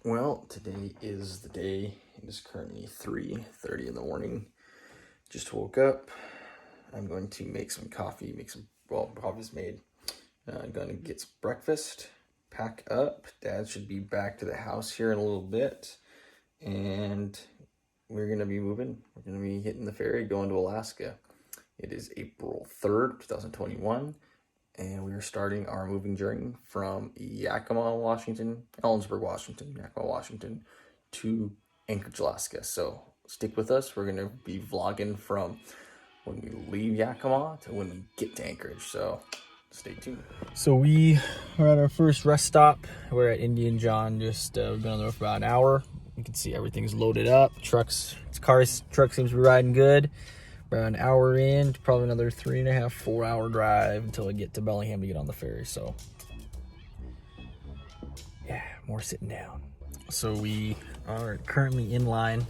Well, today is the day. It is currently 3:30 in the morning. Just woke up. I'm going to make some coffee, coffee's made. I'm going to get some breakfast, pack up. Dad should be back to the house here in a little bit. And we're going to be moving. We're going to be hitting the ferry, going to Alaska. It is April 3rd, 2021. And we are starting our moving journey from Ellensburg, Washington, to Anchorage, Alaska. So stick with us. We're going to be vlogging from when we leave Yakima to when we get to Anchorage. So stay tuned. So we are at our first rest stop. We're at Indian John. We've been on the road for about an hour. You can see everything's loaded up. Truck seems to be riding good. About an hour in, probably another 3.5, 4 hour drive until I get to Bellingham to get on the ferry. So yeah, more sitting down. So we are currently in line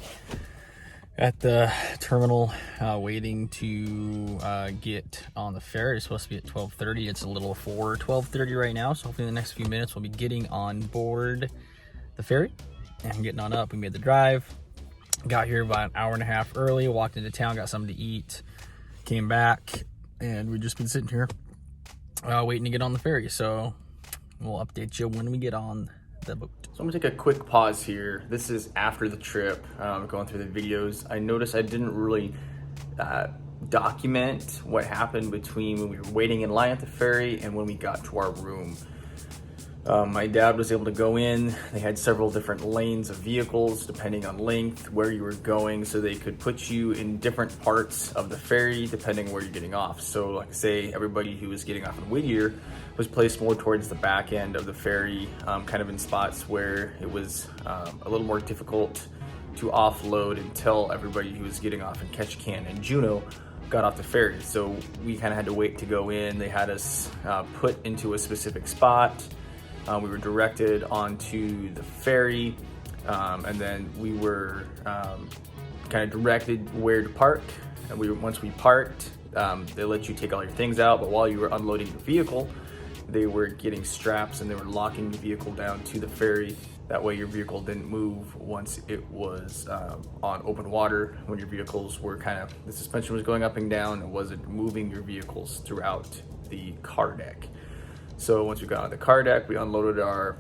at the terminal, waiting to get on the ferry. It's supposed to be at 12:30. It's a little before 12:30 right now. So hopefully in the next few minutes we'll be getting on board the ferry and getting on up. We made the drive. Got here about an hour and a half early, walked into town, got something to eat, came back, and we've just been sitting here waiting to get on the ferry. So we'll update you when we get on the boat. So I'm gonna take a quick pause here. This is after the trip, going through the videos. I noticed I didn't really document what happened between when we were waiting in line at the ferry and when we got to our room. My dad was able to go in. They had several different lanes of vehicles depending on length, where you were going, so they could put you in different parts of the ferry depending on where you're getting off. So like I say, everybody who was getting off in Whittier was placed more towards the back end of the ferry, kind of in spots where it was a little more difficult to offload until everybody who was getting off in Ketchikan and Juneau got off the ferry. So we kind of had to wait to go in. They had us put into a specific spot. We were directed onto the ferry, and then we were kind of directed where to park. And once we parked, they let you take all your things out, but while you were unloading the vehicle, they were getting straps and they were locking the vehicle down to the ferry. That way your vehicle didn't move once it was on open water. When your vehicles were the suspension was going up and down, it wasn't moving your vehicles throughout the car deck. So once we got on the car deck, we unloaded our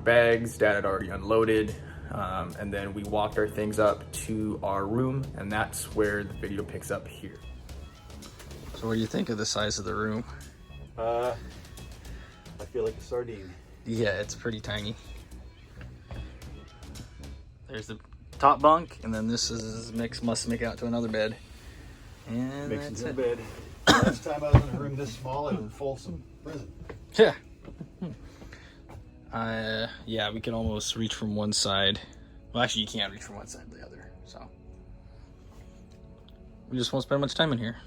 bags. Dad had already unloaded, and then we walked our things up to our room, and that's where the video picks up here. So what do you think of the size of the room? I feel like a sardine. Yeah, it's pretty tiny. There's the top bunk, and then this must make out to another bed. And Makes that's a it. good bed. Last time I was in a room this small, I was in Folsom Prison. Yeah. Yeah, we can almost reach from one side. Well, actually, you can't reach from one side to the other. So we just won't spend much time in here.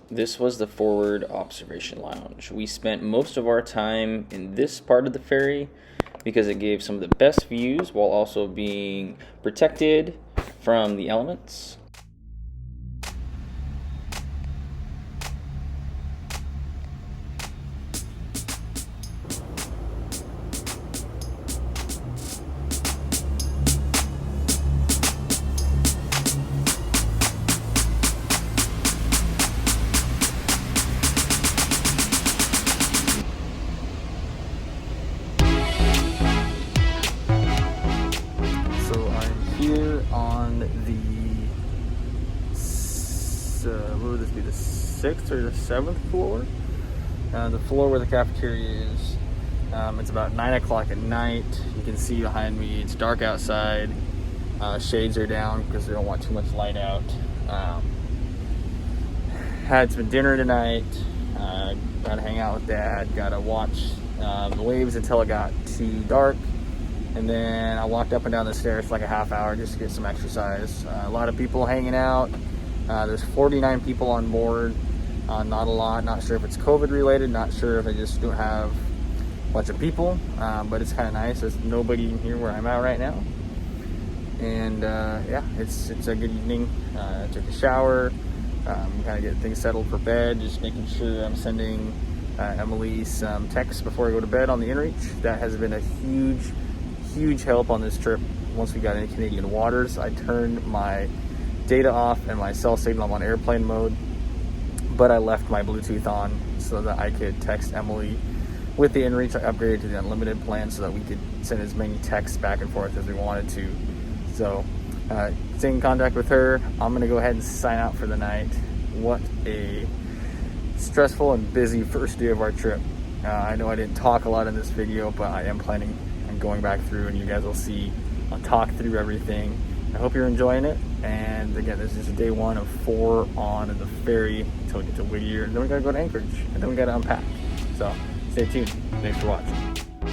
This was the forward observation lounge. We spent most of our time in this part of the ferry because it gave some of the best views while also being protected from the elements. what would this be, the 6th or the 7th floor? The floor where the cafeteria is. It's about 9 o'clock at night. You can see behind me, it's dark outside. Shades are down because they don't want too much light out. Had some dinner tonight. Got to hang out with Dad. Got to watch the waves until it got too dark. And then I walked up and down the stairs for like a half hour just to get some exercise. A lot of people hanging out. There's 49 people on board. Not a lot. Not sure if it's COVID related. Not sure if I just don't have a bunch of people. But it's kind of nice. There's nobody in here where I'm at right now. And yeah, it's a good evening. I took a shower. Kind of get things settled for bed. Just making sure I'm sending Emily some texts before I go to bed on the inReach. That has been a huge help on this trip. Once we got into Canadian waters, I turned my data off and my cell signal on airplane mode, but I left my Bluetooth on so that I could text Emily with the inReach. I upgraded to the unlimited plan so that we could send as many texts back and forth as we wanted to. So staying in contact with her. I'm gonna go ahead and sign out for the night. What a stressful and busy first day of our trip. I know I didn't talk a lot in this video, but I am planning on going back through, and you guys will see I'll talk through everything. I hope you're enjoying it. And again, this is day 1 of 4 on the ferry until we get to Whittier, and then we gotta go to Anchorage, and then we gotta unpack. So stay tuned. Thanks for watching.